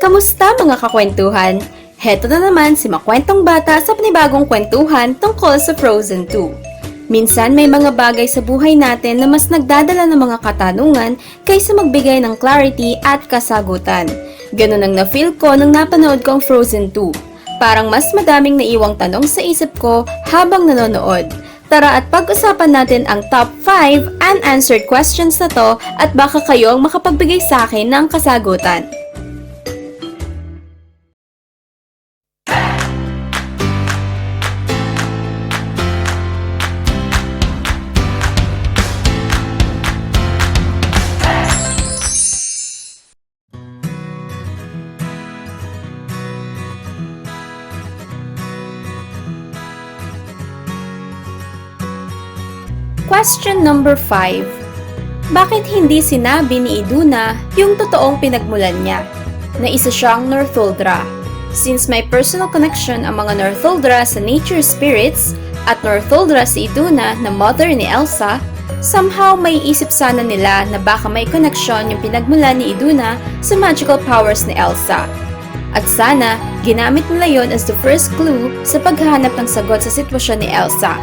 Kamusta mga kakwentuhan? Heto na naman si Makwentong Bata sa panibagong kwentuhan tungkol sa Frozen 2. Minsan may mga bagay sa buhay natin na mas nagdadala ng mga katanungan kaysa magbigay ng clarity at kasagutan. Ganun ang na-feel ko nung napanood ko ang Frozen 2. Parang mas madaming naiwang tanong sa isip ko habang nanonood. Tara at pag-usapan natin ang top 5 unanswered questions na to at baka kayo ang makapagbigay sa akin ng kasagutan. Question number 5. Bakit hindi sinabi ni Iduna yung totoong pinagmulan niya, na isa siyang Northuldra? Since may personal connection ang mga Northuldra sa nature spirits at Northuldra si Iduna na mother ni Elsa, somehow may isip sana nila na baka may connection yung pinagmulan ni Iduna sa magical powers ni Elsa. At sana, ginamit nila yon as the first clue sa paghahanap ng sagot sa sitwasyon ni Elsa.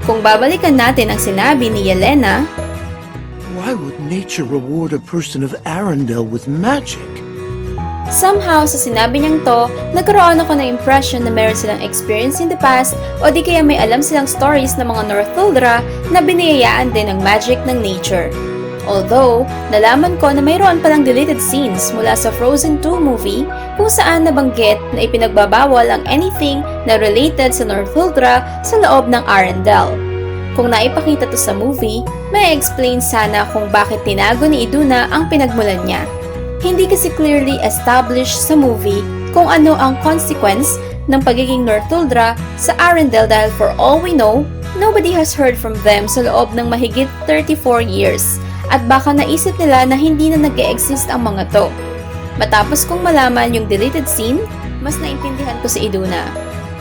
Kung babalikan natin ang sinabi ni Yelena, why would nature reward a person of Arendelle with magic? Somehow sa sinabi niyang to, nagkaroon ako ng impression na meron silang experience in the past o di kaya may alam silang stories ng mga Northuldra na biniyayaan din ng magic ng nature. Although, nalaman ko na mayroon palang deleted scenes mula sa Frozen 2 movie kung saan nabanggit na ipinagbabawal ang anything na related sa Northuldra sa loob ng Arendelle. Kung naipakita to sa movie, may explain sana kung bakit tinago ni Iduna ang pinagmulan niya. Hindi kasi clearly established sa movie kung ano ang consequence ng pagiging Northuldra sa Arendelle dahil for all we know, nobody has heard from them sa loob ng mahigit 34 years. At baka naisip nila na hindi na nag-e-exist ang mga to. Matapos kong malaman yung deleted scene, mas naintindihan ko si Iduna.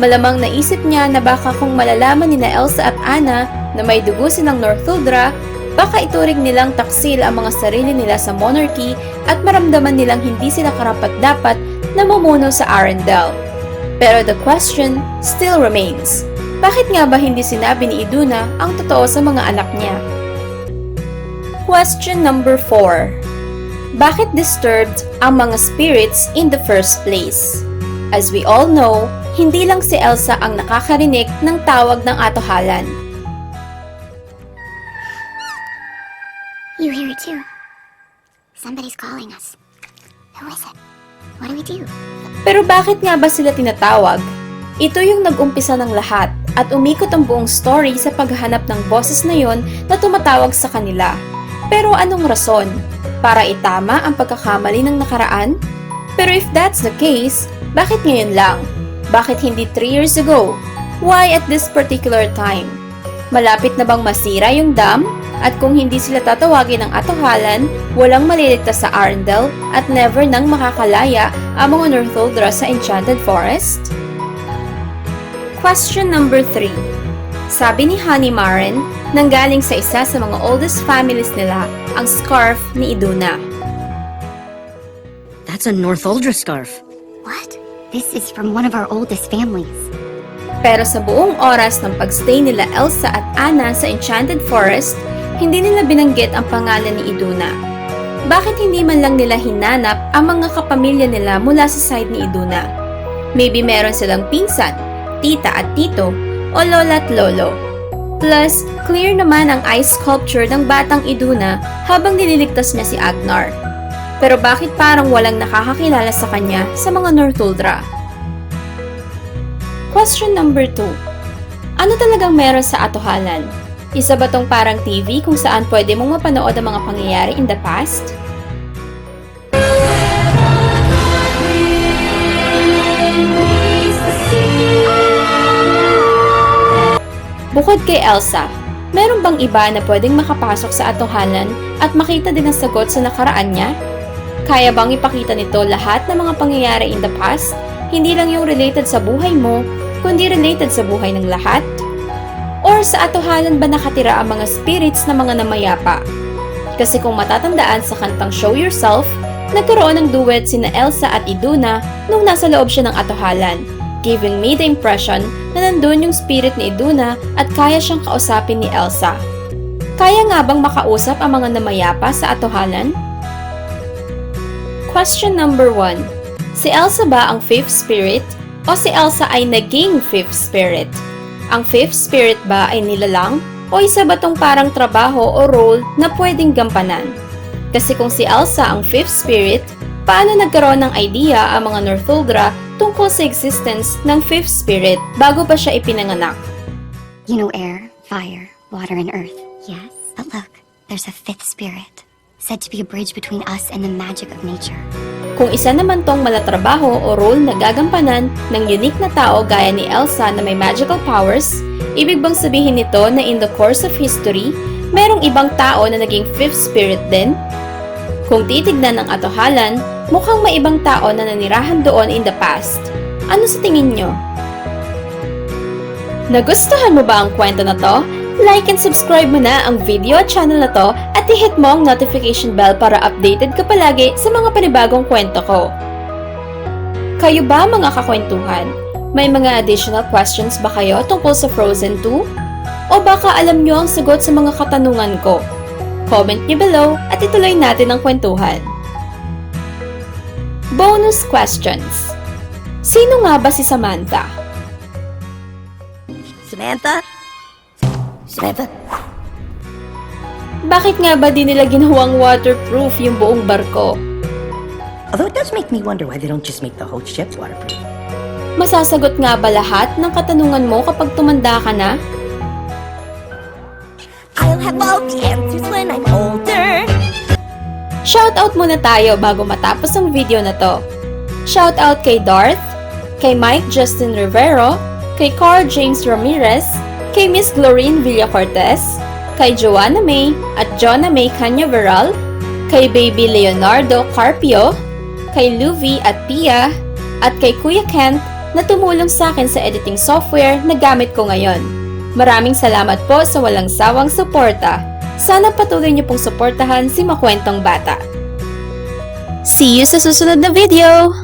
Malamang naisip niya na baka kung malalaman nina Elsa at Anna na may dugo silang Northuldra, baka ituring nilang taksil ang mga sarili nila sa monarchy at maramdaman nilang hindi sila karapat-dapat na mumuno sa Arendelle. Pero the question still remains. Bakit nga ba hindi sinabi ni Iduna ang totoo sa mga anak niya? Question number 4. Bakit disturbed ang mga spirits in the first place? As we all know, hindi lang si Elsa ang nakakarinig ng tawag ng atohalan. You hear it too. Somebody's calling us. Who is it? What do we do? Pero bakit nga ba sila tinatawag? Ito yung nag-umpisa ng lahat at umikot ang buong story sa paghahanap ng boses na yon na tumatawag sa kanila. Pero anong rason? Para itama ang pagkakamali ng nakaraan? Pero if that's the case, bakit ngayon lang? Bakit hindi 3 years ago? Why at this particular time? Malapit na bang masira yung dam? At kung hindi sila tatawagin ng atohalan, walang maliligtas sa Arendelle at never nang makakalaya ang mga Northuldra sa Enchanted Forest? Question number 3. Sabi ni Honey Maren, nanggaling sa isa sa mga oldest families nila, ang scarf ni Iduna. That's a Northuldra scarf. What? This is from one of our oldest families. Pero sa buong oras ng pagstay nila Elsa at Anna sa Enchanted Forest, hindi nila binanggit ang pangalan ni Iduna. Bakit hindi man lang nila hinanap ang mga kapamilya nila mula sa side ni Iduna? Maybe meron silang pinsan, tita at tito, o lola at lolo. Plus, clear naman ang ice sculpture ng batang Iduna habang nililigtas niya si Agnar. Pero bakit parang walang nakakakilala sa kanya sa mga Northuldra? Question number 2. Ano talagang meron sa atohalan? Isa ba tong parang TV kung saan pwede mong mapanood ang mga pangyayari in the past? Bukod kay Elsa, meron bang iba na pwedeng makapasok sa atohalan at makita din ang sagot sa nakaraan niya? Kaya bang ipakita nito lahat ng mga pangyayari in the past? Hindi lang yung related sa buhay mo, kundi related sa buhay ng lahat? Or sa atohalan ba nakatira ang mga spirits na mga namayapa? Kasi kung matatandaan sa kantang Show Yourself, nagkaroon ng duet sina Elsa at Iduna nung nasa loob siya ng atohalan, giving me the impression na nandun yung spirit ni Iduna at kaya siyang kausapin ni Elsa. Kaya nga bang makausap ang mga namayapa sa atohalan? Question number 1. Si Elsa ba ang fifth spirit o si Elsa ay naging fifth spirit? Ang fifth spirit ba ay nilalang o isa ba tong parang trabaho o role na pwedeng gampanan? Kasi kung si Elsa ang fifth spirit, paano nagkaroon ng idea ang mga Northuldra tungkol sa existence ng fifth spirit bago pa siya ipinanganak? You know air, fire, water, and earth. Yes. But look, there's a fifth spirit, said to be a bridge between us and the magic of nature. Kung isa naman tong malatrabaho o role na gagampanan ng unique na tao gaya ni Elsa na may magical powers, ibig bang sabihin nito na in the course of history, merong ibang tao na naging fifth spirit din? Kung titignan ng atohalan, mukhang may ibang tao na nanirahan doon in the past. Ano sa tingin nyo? Nagustuhan mo ba ang kwento na to? Like and subscribe mo na ang video at channel na to at i-hit mo ang notification bell para updated ka palagi sa mga panibagong kwento ko. Kayo ba mga kakwentuhan? May mga additional questions ba kayo tungkol sa Frozen 2? O baka alam nyo ang sagot sa mga katanungan ko? Comment nyo below at ituloy natin ang kwentuhan. Bonus questions. Sino nga ba si Samantha? Samantha? Samantha? Bakit nga ba di nila ginawang waterproof yung buong barko? Although it does make me wonder why they don't just make the whole ship waterproof. Masasagot nga ba lahat ng katanungan mo kapag tumanda ka na? I'll have all the answers when I'm older. Shoutout muna tayo bago matapos ang video na to. Shoutout kay Darth, kay Mike Justin Rivero, kay Carl James Ramirez, kay Miss Glorine Villacortez, kay Joanna May at Jonna May Canyaveral, kay Baby Leonardo Carpio, kay Luvi at Pia, at kay Kuya Kent na tumulong sa akin sa editing software na gamit ko ngayon. Maraming salamat po sa walang sawang suporta. Sana patuloy niyo pong suportahan si Makwentong Bata. See you sa susunod na video!